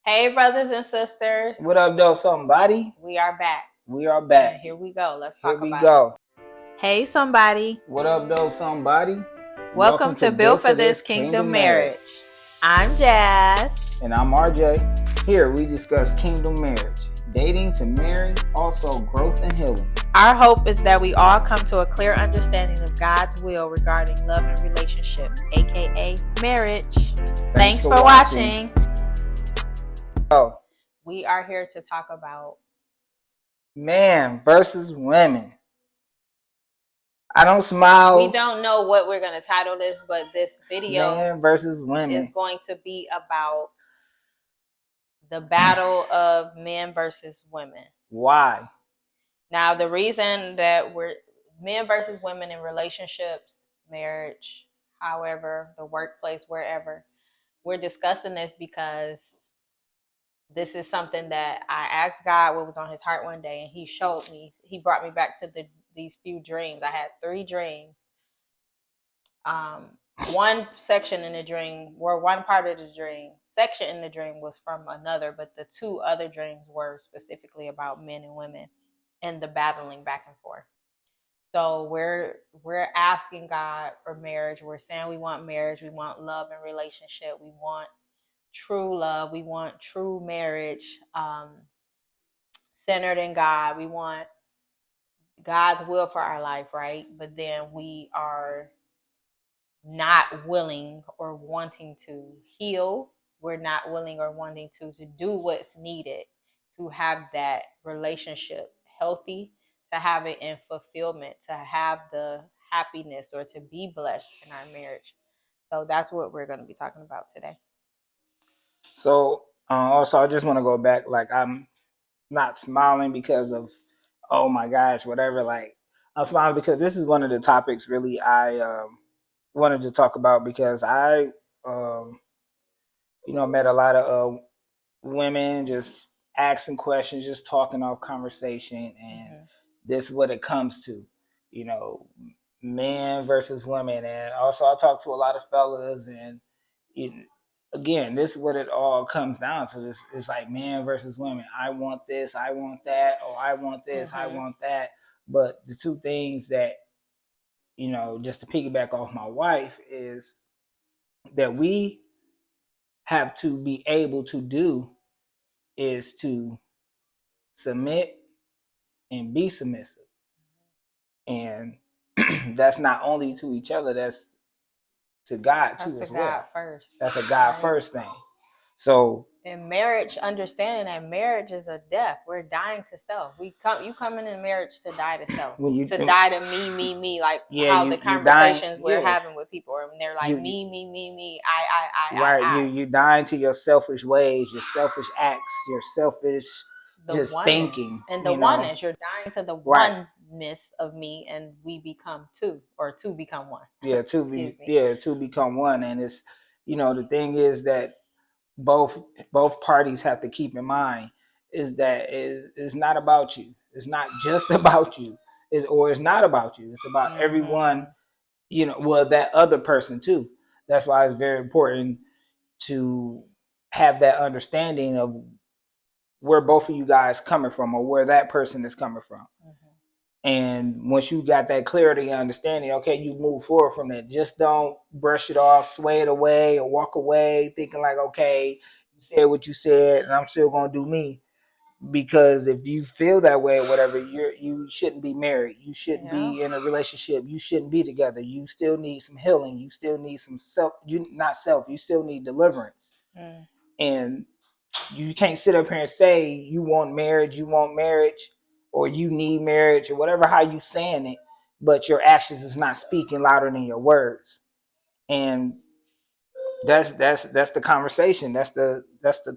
Hey, brothers and sisters. What up, though, somebody? We are back. We are back. And here we go. Let's Here talk we about go. it. Hey, somebody. What up, though, somebody? Welcome to Build for This Kingdom Marriage. I'm Jazz. And I'm RJ. Here we discuss kingdom marriage, dating to marry, also growth and healing. Our hope is that we all come to a clear understanding of God's will regarding love and relationship, aka marriage. Thanks for watching. Oh, we are here to talk about man versus women. I don't smile. We don't know what we're going to title this, but this video man versus women is going to be about the battle of men versus women. Why? Now, the reason that we're men versus women in relationships, marriage, however, the workplace, wherever, we're discussing this because this is something that I asked God what was on his heart one day, and he showed me, he brought me back to these few dreams. I had 3 dreams. One section in the dream, or one part of the dream, section in the dream was from another, but the 2 other dreams were specifically about men and women and the battling back and forth. So we're asking God for marriage. We're saying we want marriage. We want love and relationship. We want true love. We want true marriage, centered in God. We want God's will for our life, right? But then we are not willing or wanting to heal. We're not willing or wanting to do what's needed to have that relationship healthy, to have it in fulfillment, to have the happiness or to be blessed in our marriage. So that's what we're going to be talking about today. So also, I just want to go back. Like, I'm not smiling because of, oh my gosh, whatever. Like, I'm smiling because this is one of the topics really I wanted to talk about, because I met a lot of women just asking questions, just talking off conversation, and this is what it comes to, men versus women. And also, I talk to a lot of fellas, and again, this is what it all comes down to. It's like men versus women. I want this, I want that, or I want this, I want that. But the 2 things that, just to piggyback off my wife, is that we have to be able to do is to submit and be submissive. And that's not only to each other, that's to God too, as well. God first. That's a God first thing. So in marriage, understanding that marriage is a death. We're dying to self. You come into marriage to die to self. Die to me, like how the conversations we're having with people, and they're like me, I. You dying to your selfish ways, your selfish acts, your selfish just oneness. Thinking. And the oneness. You're dying to the oneness of me, and we become 2, or 2 become 1. Yeah, 2 become 1. And it's, the thing is that both parties have to keep in mind is that it's not about you. It's not just about you. It's not about you. It's about everyone, that other person too. That's why it's very important to have that understanding of where both of you guys coming from, or where that person is coming from. And once you got that clarity and understanding, okay, you move forward from that. Just don't brush it off, sway it away, or walk away thinking like, okay, you said what you said, and I'm still gonna do me. Because if you feel that way or whatever, you shouldn't be married. You shouldn't be in a relationship. You shouldn't be together. You still need some healing. You still need some you still need deliverance. And you can't sit up here and say you want marriage, or you need marriage, or whatever, how you saying it, but your actions is not speaking louder than your words. And that's the conversation. That's the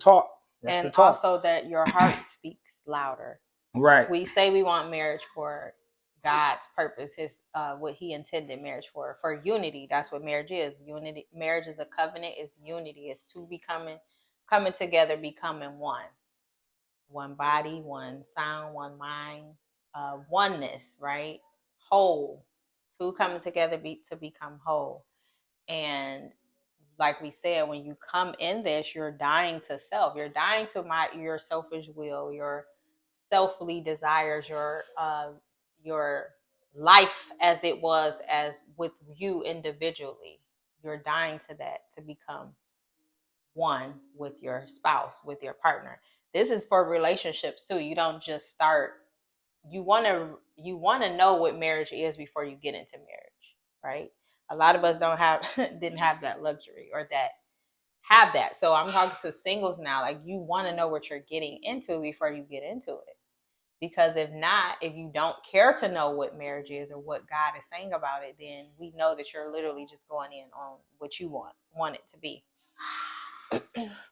talk. That's and also that your heart speaks louder. Right. We say we want marriage for God's purpose, his what he intended marriage for unity. That's what marriage is. Unity. Marriage is a covenant. It's unity. It's 2 coming together, becoming 1. One body, one sound, one mind, oneness, right? Whole. 2 coming together to become whole. And like we said, when you come in this, you're dying to self. You're dying to your selfish will, your selfly desires, your life as it was as with you individually. You're dying to that to become one with your spouse, with your partner. This is for relationships too. You don't just start. You want to know what marriage is before you get into marriage, right? A lot of us don't have didn't have that luxury or that have that. So I'm talking to singles now. Like, you want to know what you're getting into before you get into it. Because if not, if you don't care to know what marriage is or what God is saying about it, then we know that you're literally just going in on what you want it to be.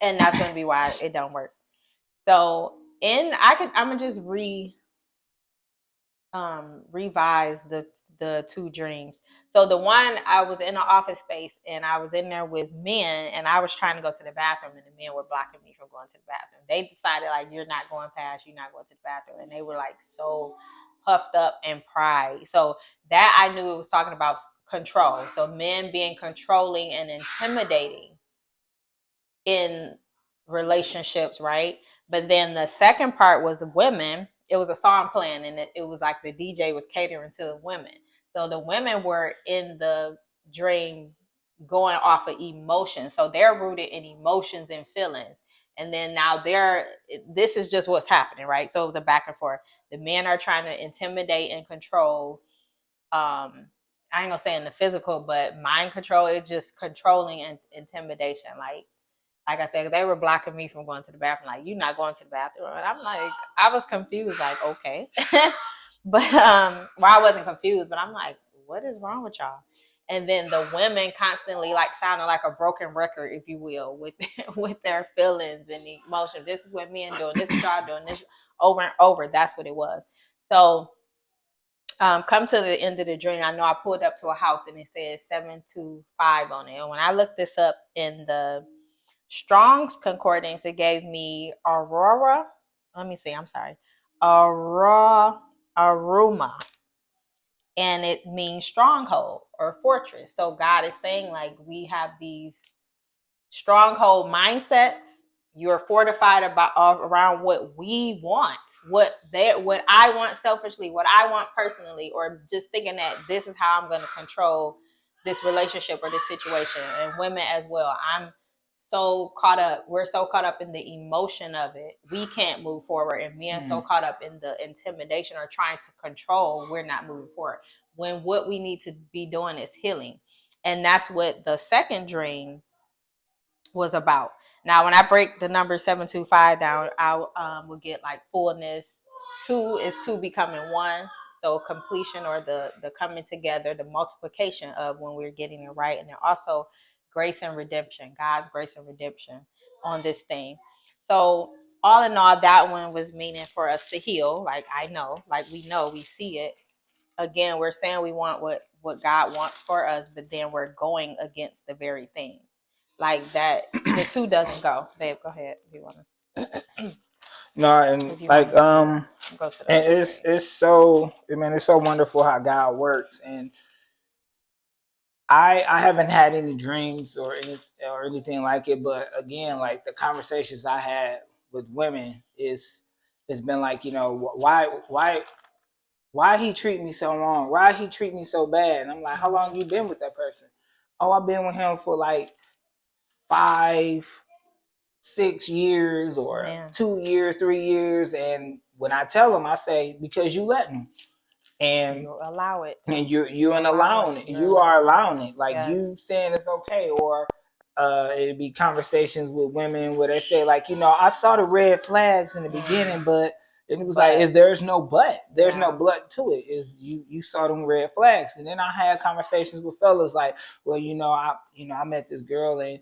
And that's going to be why it don't work. So I'm gonna just revise the two dreams. So the one, I was in an office space and I was in there with men, and I was trying to go to the bathroom and the men were blocking me from going to the bathroom. They decided, like, you're not going past, you're not going to the bathroom, and they were like so puffed up in pride. So that, I knew it was talking about control. So men being controlling and intimidating in relationships, right? But then the second part was women. It was a song playing, and it was like the DJ was catering to the women. So the women were in the dream going off of emotions. So they're rooted in emotions and feelings. And then now this is just what's happening, right? So it was a back and forth. The men are trying to intimidate and control. I ain't gonna say in the physical, but mind control is just controlling and intimidation. Like I said, they were blocking me from going to the bathroom. Like, you're not going to the bathroom. And I'm like, I was confused, like, okay. But well, I wasn't confused, but I'm like, what is wrong with y'all? And then the women constantly, like, sounding like a broken record, if you will, with with their feelings and emotions. This is what men doing, this is what y'all doing, this over and over. That's what it was. So come to the end of the dream. I know I pulled up to a house and it says 725 on it. And when I looked this up in the Strong's Concordance, it gave me Aurora. Let me see. I'm sorry. Aurora, Aruma. And it means stronghold or fortress. So God is saying, like, we have these stronghold mindsets. You're fortified around what we want, what I want selfishly, what I want personally, or just thinking that this is how I'm going to control this relationship or this situation. And women as well. We're so caught up in the emotion of it, we can't move forward. And men so caught up in the intimidation or trying to control, we're not moving forward. When what we need to be doing is healing. And that's what the second dream was about. Now, when I break the number 725 down, I will get like fullness. Two is two becoming one. So completion, or the coming together, the multiplication of when we're getting it right. And then also grace and redemption, God's grace and redemption on this thing. So all in all, that one was meaning for us to heal. Like, I know, like we know, we see it. Again, we're saying we want what God wants for us, but then we're going against the very thing. Like that, the two doesn't go. Babe, go ahead if you want to. No, and like go to the and it's so, I mean, it's so wonderful how God works. And I haven't had any dreams or anything like it, but again, like the conversations I had with women it's been like, why he treat me so wrong? Why he treat me so bad? And I'm like, how long you been with that person? Oh, I've been with him for like 5, 6 years, or Man. 2 years, 3 years. And when I tell him, I say, because you let him. And you allow it. And you allowing it. You are allowing it. Like, yes. You saying it's okay. Or it'd be conversations with women where they say, like, I saw the red flags in the beginning, but and it was like, there's no but. There's no but to it. Is you saw them red flags. And then I had conversations with fellas like, well, I met this girl, and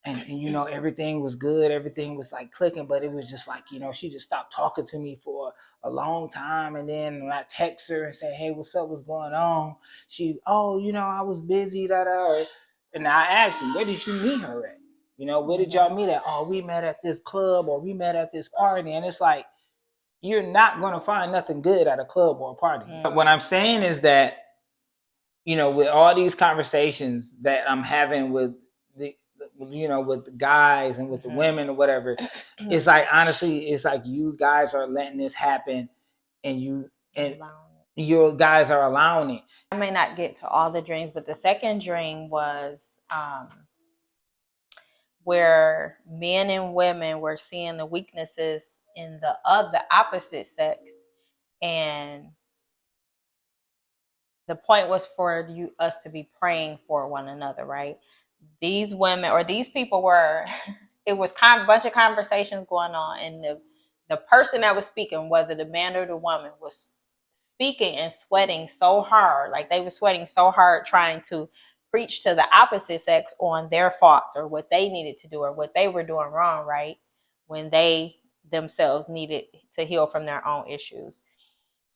everything was good, everything was like clicking, but it was just like, she just stopped talking to me for a long time. And then when I text her and say, hey, what's up, what's going on, I was busy, and I asked her, where did you meet her at? Where did y'all meet at? Oh, we met at this club, or we met at this party. And it's like, you're not going to find nothing good at a club or a party. What I'm saying is that, with all these conversations that I'm having with with the guys and with the women or whatever. It's like, honestly, it's like you guys are letting this happen, and you guys are allowing it. I may not get to all the dreams, but the second dream was where men and women were seeing the weaknesses in the opposite sex, and the point was for us to be praying for one another, right? These women or these people were it was a bunch of conversations going on, and the person that was speaking, whether the man or the woman, was speaking and sweating so hard, like they were sweating so hard trying to preach to the opposite sex on their faults or what they needed to do or what they were doing wrong, right? When they themselves needed to heal from their own issues.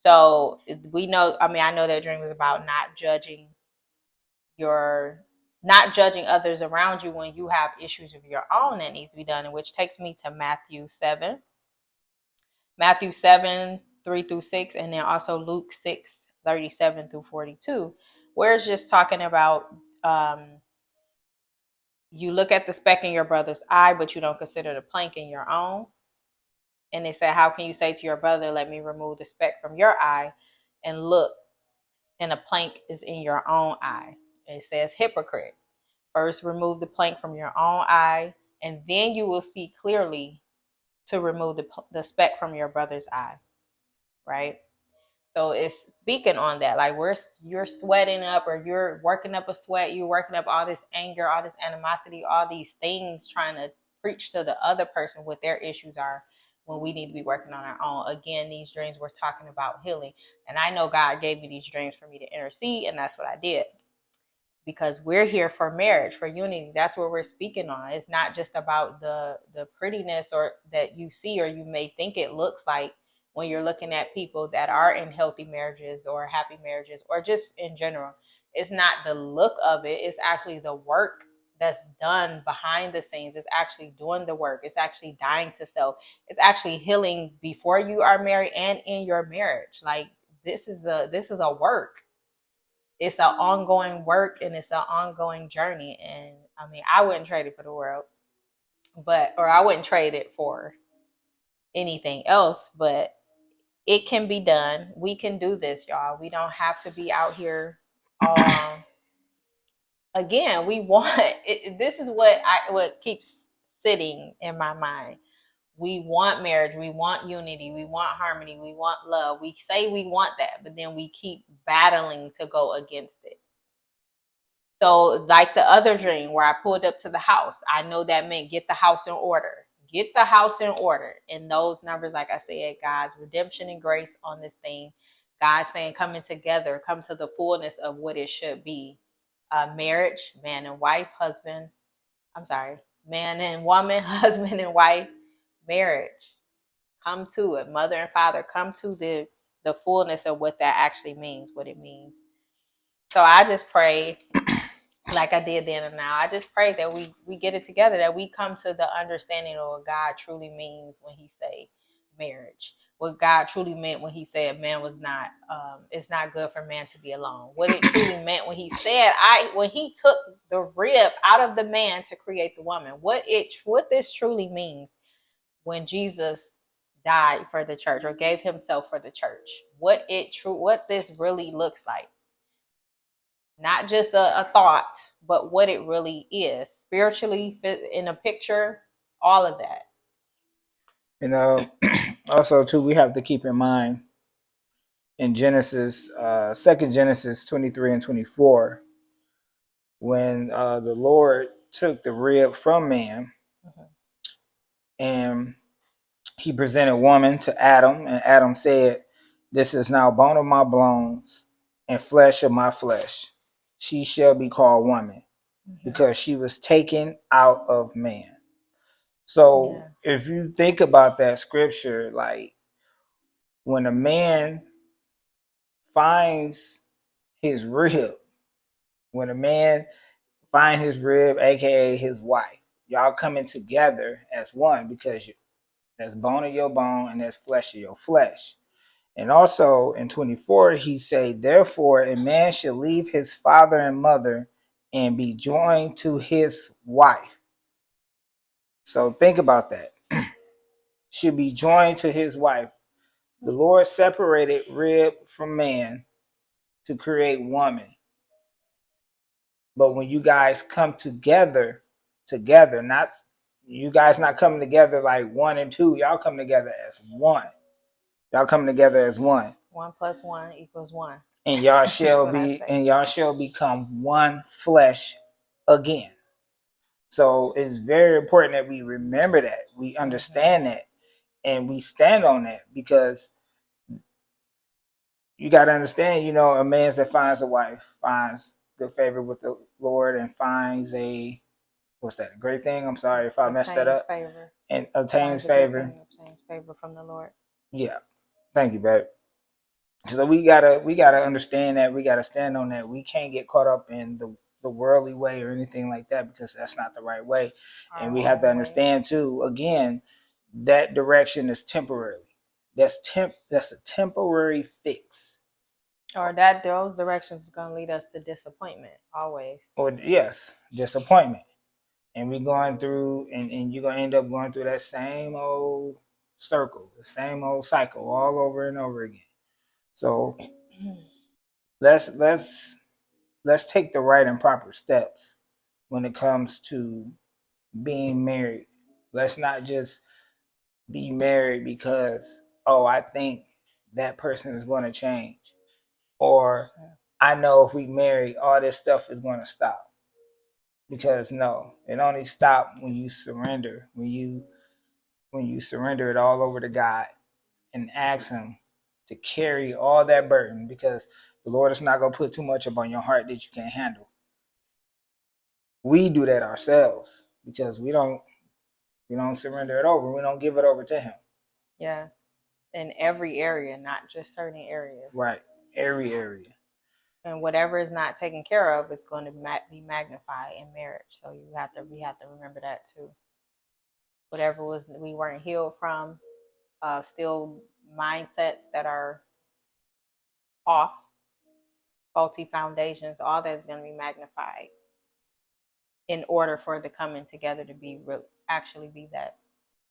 So we know, I know that dream was about not judging others around you when you have issues of your own that needs to be done, and which takes me to Matthew 7, 3-6, and then also Luke 6:37-42, where it's just talking about you look at the speck in your brother's eye, but you don't consider the plank in your own. And they said, how can you say to your brother, let me remove the speck from your eye, and look, and a plank is in your own eye? And it says, hypocrite, first remove the plank from your own eye, and then you will see clearly to remove the speck from your brother's eye, right? So it's speaking on that, like you're sweating up, or you're working up a sweat, you're working up all this anger, all this animosity, all these things, trying to preach to the other person what their issues are, when we need to be working on our own. Again, these dreams we're talking about healing, and I know God gave me these dreams for me to intercede, and that's what I did, because we're here for marriage, for unity. That's what we're speaking on. It's not just about the prettiness or that you see or you may think it looks like when you're looking at people that are in healthy marriages or happy marriages or just in general. It's not the look of it. It's actually the work that's done behind the scenes. It's actually doing the work. It's actually dying to self. It's actually healing before you are married and in your marriage. Like this is a work. It's an ongoing work, and it's an ongoing journey. And I wouldn't trade it for the world, or I wouldn't trade it for anything else, but it can be done. We can do this, y'all. We don't have to be out here. Again, we want this is what keeps sitting in my mind. We want marriage, we want unity, we want harmony, we want love. We say we want that, but then we keep battling to go against it. So, like the other dream where I pulled up to the house, I know that meant get the house in order. Get the house in order. And those numbers, like I said, God's redemption and grace on this thing. God saying coming together, come to the fullness of what it should be. Marriage, man and wife, man and woman, husband and wife, marriage. Come to it. Mother and father, come to the fullness of what that actually means, what it means. So I just pray, like I did then and now, I just pray that we get it together, that we come to the understanding of what God truly means when he say marriage, what God truly meant when he said man was not it's not good for man to be alone, what it truly meant when he said when he took the rib out of the man to create the woman, what this truly means when Jesus died for the church or gave himself for the church, what this really looks like. Not just a thought, but what it really is spiritually, in a picture, all of that. Also too, we have to keep in mind in Genesis, 2nd Genesis 23-24, when the Lord took the rib from man, and he presented woman to Adam, and Adam said, this is now bone of my bones and flesh of my flesh. She shall be called woman, because she was taken out of man. So if you think about that scripture, like when a man finds his rib, aka his wife, y'all coming together as one, because that's bone of your bone and that's flesh of your flesh. And also in 24, he say, therefore a man shall leave his father and mother and be joined to his wife, So think about that. Should be joined to his wife. The Lord separated rib from man to create woman. But when you guys come together, not you guys not coming together like one and two, y'all come together as one. Y'all come together as one. 1 + 1 = 1. And y'all shall become one flesh again. So it's very important that we remember that, we understand that, and we stand on that, because you got to understand, a man that finds a wife finds good favor with the Lord and finds a great thing. I'm sorry if I messed that up. Favor. And obtains favor. Obtains favor from the Lord. Yeah. Thank you, babe. So we gotta understand that. We gotta stand on that. We can't get caught up in the worldly way or anything like that, because that's not the right way. And we have to understand too, again, that direction is temporary. That's a temporary fix. Or that those directions are gonna lead us to disappointment always. Or yes, disappointment. And we're going through, and you're gonna end up going through that same old circle, the same old cycle all over and over again. So let's take the right and proper steps when it comes to being married. Let's not just be married because, oh, I think that person is going to change, or I know if we marry, all this stuff is going to stop. Because no, it only stops when you surrender, when you surrender it all over to God and ask Him to carry all that burden, because the Lord is not going to put too much upon your heart that you can't handle. We do that ourselves because we don't surrender it over. We don't give it over to Him. Yeah, in every area, not just certain areas. Right, every area. And whatever is not taken care of, it's going to be magnified in marriage. So we have to remember that too. Whatever we weren't healed from, still mindsets that are off, faulty foundations, all that is going to be magnified in order for the coming together to be actually be that.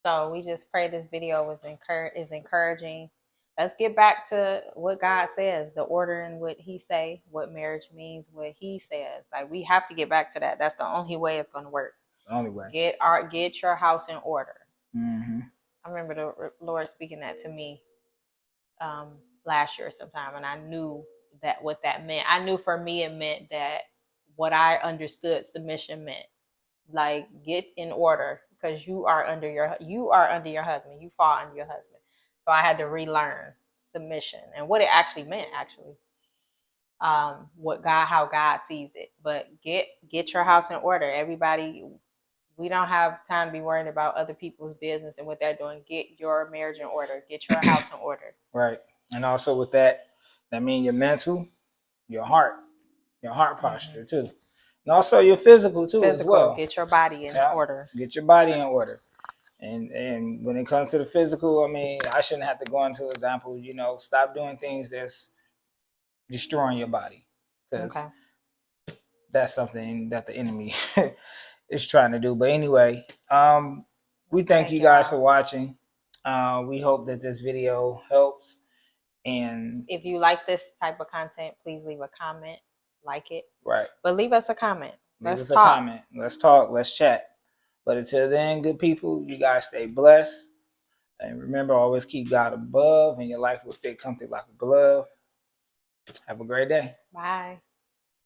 So we just pray this video is encouraging. Let's get back to what God says, the order in what He say, what marriage means, what He says. Like, we have to get back to that. That's the only way it's going to work. It's the only way. Get your house in order. Mm-hmm. I remember the Lord speaking that to me last year sometime, and I knew that what that meant. I knew for me it meant that what I understood submission meant. Like, get in order, because you are under your husband. You fall under your husband. So I had to relearn submission and what it actually meant. How God sees it. But get your house in order. Everybody, we don't have time to be worrying about other people's business and what they're doing. Get your marriage in order. Get your house in order. Right. And also with that means your mental, your heart posture too. And also your physical too as well. Get your body in order. Get your body in order. And when it comes to the physical, I mean, I shouldn't have to go into example, stop doing things that's destroying your body. Because that's something that the enemy is trying to do. But anyway, we thank you guys for watching. We hope that this video helps. And if you like this type of content, please leave a comment, like it. Right. But leave us a comment. Let's talk. Let's talk. Let's chat. But until then, good people, you guys stay blessed. And remember, always keep God above, and your life will fit comfortably like a glove. Have a great day. Bye.